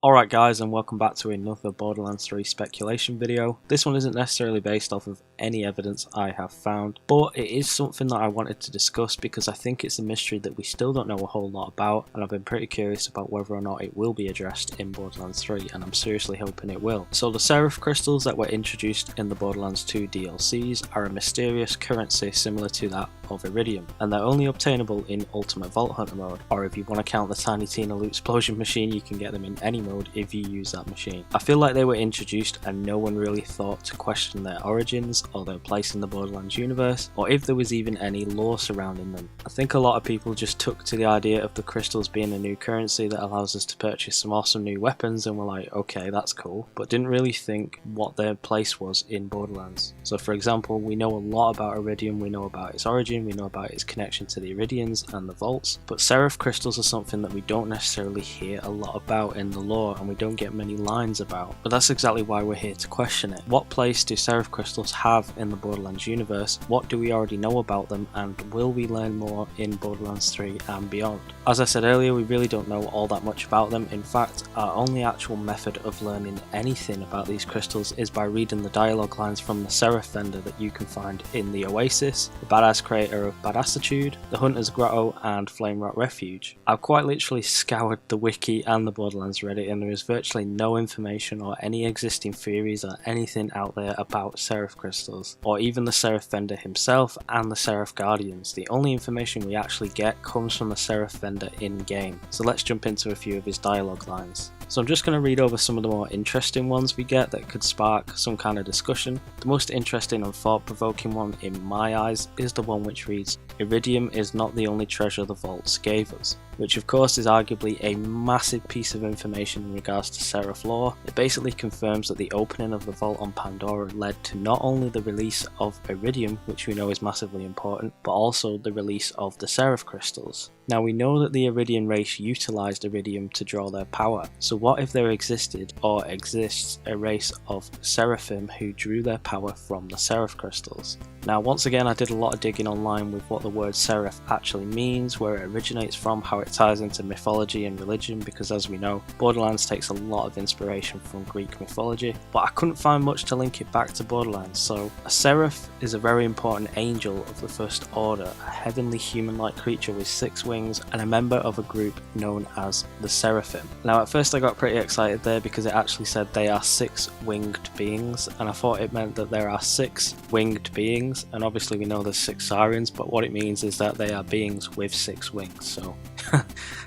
Alright guys, and welcome back to another Borderlands 3 speculation video. This one isn't necessarily based off of any evidence I have found, but it is something that I wanted to discuss because I think it's a mystery that we still don't know a whole lot about, and I've been pretty curious about whether or not it will be addressed in Borderlands 3, and I'm seriously hoping it will. So the Seraph Crystals that were introduced in the Borderlands 2 DLCs are a mysterious currency similar to that of Eridium, and they're only obtainable in Ultimate Vault Hunter mode, or if you want to count the Tiny Tina Loot Explosion machine, you can get them in any mode if you use that machine. I feel like they were introduced and no one really thought to question their origins or their place in the Borderlands universe, or if there was even any lore surrounding them. I think a lot of people just took to the idea of the crystals being a new currency that allows us to purchase some awesome new weapons and were like, okay, that's cool, but didn't really think what their place was in Borderlands. So for example, we know a lot about Eridium, we know about its origin, we know about its connection to the Eridians and the Vaults, but Seraph Crystals are something that we don't necessarily hear a lot about in the lore, and we don't get many lines about. But that's exactly why we're here to question it. What place do Seraph Crystals have in the Borderlands universe? What do we already know about them, and will we learn more in Borderlands 3 and beyond? As I said earlier, we really don't know all that much about them. In fact, our only actual method of learning anything about these crystals is by reading the dialogue lines from the Seraph Vendor that you can find in the Oasis, the Badass Creator of Badassitude, the Hunter's Grotto, and Flame Rock Refuge. I've quite literally scoured the wiki and the Borderlands Reddit, and there is virtually no information or any existing theories or anything out there about Seraph Crystals, or even the Seraph Vendor himself and the Seraph Guardians. The only information we actually get comes from the Seraph Vendor in-game. So let's jump into a few of his dialogue lines. So I'm just going to read over some of the more interesting ones we get that could spark some kind of discussion. The most interesting and thought-provoking one in my eyes is the one which reads, "Eridium is not the only treasure the Vaults gave us," which of course is arguably a massive piece of information in regards to Seraph lore. It basically confirms that the opening of the Vault on Pandora led to not only the release of Eridium, which we know is massively important, but also the release of the Seraph Crystals. Now we know that the Eridian race utilised Eridium to draw their power, so what if there existed, or exists, a race of Seraphim who drew their power from the Seraph Crystals? Now once again I did a lot of digging online with what the word Seraph actually means, where it originates from, how it ties into mythology and religion, because as we know, Borderlands takes a lot of inspiration from Greek mythology, but I couldn't find much to link it back to Borderlands. So a Seraph is a very important angel of the First Order, a heavenly human-like creature with 6 wings and a member of a group known as the Seraphim. Now at first I got pretty excited there because it actually said they are 6 winged beings, and I thought it meant that there are 6 winged beings, and obviously we know there's 6 Sirens, but what it means is that they are beings with 6 wings, so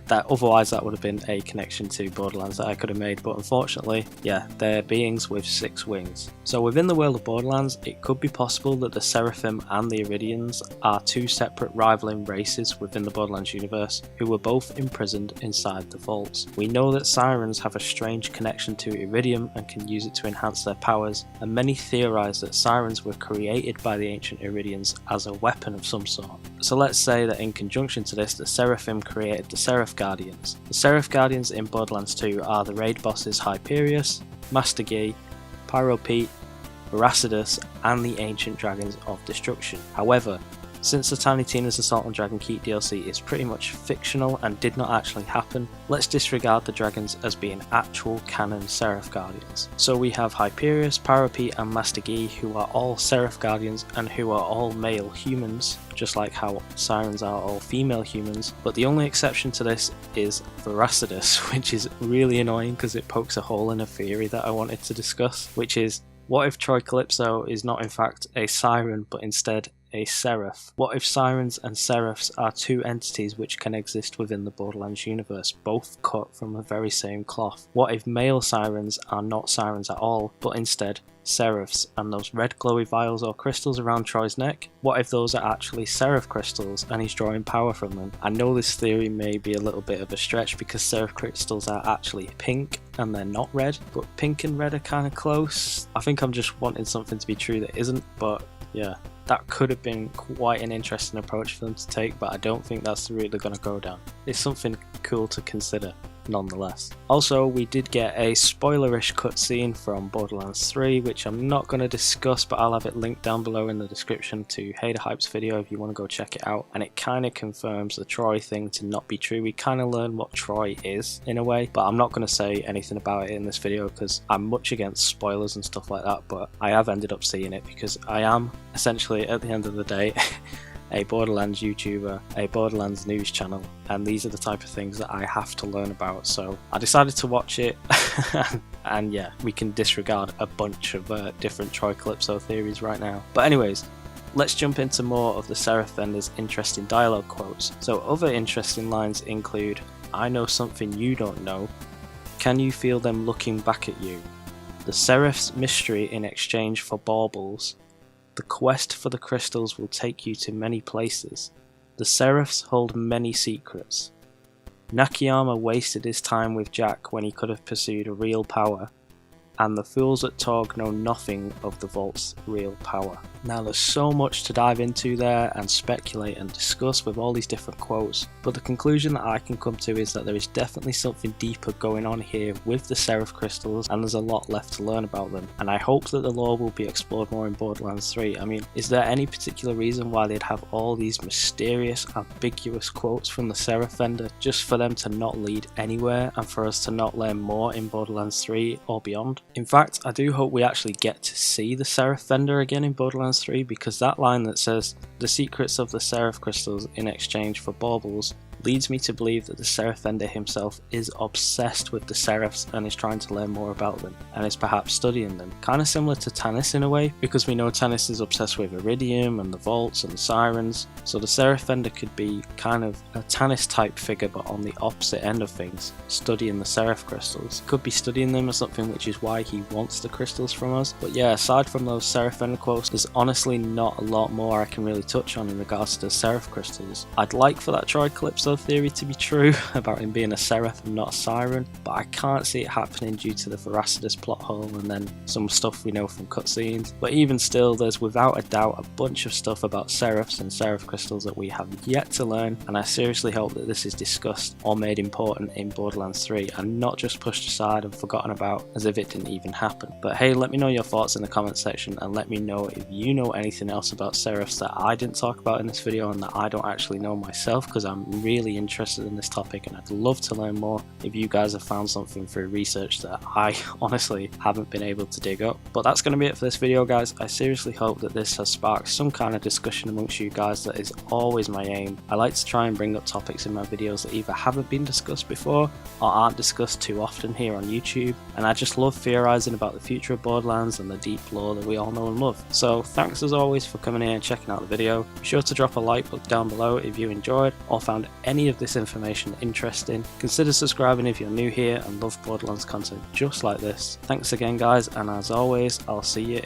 that otherwise that would have been a connection to Borderlands that I could have made, but unfortunately, yeah, they're beings with 6 wings. So within the world of Borderlands, it could be possible that the Seraphim and the Eridians are 2 separate rivaling races within the Borderlands universe who were both imprisoned inside the vaults. We know that Sirens have a strange connection to Eridium and can use it to enhance their powers, and many theorise that Sirens were created by the ancient Eridians as a weapon of some sort. So let's say that in conjunction to this, the Seraphim created the Seraph Guardians. The Seraph Guardians in Borderlands 2 are the raid bosses Hyperius, Master Guy, Pyro Pete, Veracidus, and the Ancient Dragons of Destruction. However, since the Tiny Tina's Assault on Dragon Keep DLC is pretty much fictional and did not actually happen, let's disregard the dragons as being actual canon Seraph Guardians. So we have Hyperius, Pyropete and Master Guy, who are all Seraph Guardians and who are all male humans, just like how Sirens are all female humans, but the only exception to this is Veracidus, which is really annoying because it pokes a hole in a theory that I wanted to discuss, which is, what if Troy Calypso is not in fact a Siren but instead a Seraph? What if Sirens and Seraphs are 2 entities which can exist within the Borderlands universe, both cut from the very same cloth? What if male Sirens are not Sirens at all, but instead Seraphs, and those red glowy vials or crystals around Troy's neck, what if those are actually Seraph Crystals and he's drawing power from them? I know this theory may be a little bit of a stretch because Seraph Crystals are actually pink and they're not red, but pink and red are kind of close. I think I'm just wanting something to be true that isn't, but yeah. That could have been quite an interesting approach for them to take, but I don't think that's the route they're going to go down. It's something cool to consider. nonetheless. Also, we did get a spoilerish cutscene from Borderlands 3, which I'm not going to discuss, but I'll have it linked down below in the description to HAYDER Hype's video if you want to go check it out. And it kind of confirms the Troy thing to not be true. We kind of learn what Troy is in a way, but I'm not going to say anything about it in this video because I'm much against spoilers and stuff like that, but I have ended up seeing it because I am essentially, at the end of the day, a Borderlands YouTuber, a Borderlands news channel, and these are the type of things that I have to learn about, so I decided to watch it. And yeah, we can disregard a bunch of different Troy Calypso theories right now. But anyways, let's jump into more of the Seraph Vendor's interesting dialogue quotes. So other interesting lines include, "I know something you don't know. Can you feel them looking back at you? The Seraph's mystery in exchange for baubles. The quest for the crystals will take you to many places. The Seraphs hold many secrets. Nakayama wasted his time with Jack when he could have pursued a real power. And the fools at Torg know nothing of the Vault's real power." Now there's so much to dive into there and speculate and discuss with all these different quotes, but the conclusion that I can come to is that there is definitely something deeper going on here with the Seraph Crystals, and there's a lot left to learn about them, and I hope that the lore will be explored more in Borderlands 3. I mean, is there any particular reason why they'd have all these mysterious, ambiguous quotes from the Seraph Vendor just for them to not lead anywhere and for us to not learn more in Borderlands 3 or beyond? In fact, I do hope we actually get to see the Seraph Vendor again in Borderlands 3, because that line that says, "The secrets of the Seraph Crystals in exchange for baubles," leads me to believe that the Seraph Vendor himself is obsessed with the Seraphs and is trying to learn more about them, and is perhaps studying them. Kind of similar to Tannis in a way, because we know Tannis is obsessed with Eridium and the Vaults and the Sirens, so the Seraph Vendor could be kind of a Tannis type figure but on the opposite end of things, studying the Seraph Crystals. Could be studying them or something, which is why he wants the crystals from us. But yeah, aside from those Seraph Vendor quotes, there's honestly not a lot more I can really touch on in regards to the Seraph Crystals. I'd like for that Troy Calypso theory to be true about him being a Seraph and not a Siren, but I can't see it happening due to the Veracitus plot hole and then some stuff we know from cutscenes. But even still, there's without a doubt a bunch of stuff about Seraphs and Seraph Crystals that we have yet to learn, and I seriously hope that this is discussed or made important in Borderlands 3 and not just pushed aside and forgotten about as if it didn't even happen. But hey, let me know your thoughts in the comment section, and let me know if you know anything else about Seraphs that I didn't talk about in this video and that I don't actually know myself, because I'm really interested in this topic and I'd love to learn more if you guys have found something through research that I honestly haven't been able to dig up. But that's going to be it for this video, guys. I seriously hope that this has sparked some kind of discussion amongst you guys. That is always my aim. I like to try and bring up topics in my videos that either haven't been discussed before or aren't discussed too often here on YouTube, and I just love theorizing about the future of Borderlands and the deep lore that we all know and love. So thanks as always for coming here and checking out the video. Be sure to drop a like down below if you enjoyed or found any of this information interesting. Consider subscribing if you're new here and love Borderlands content just like this. Thanks again, guys, and as always, I'll see you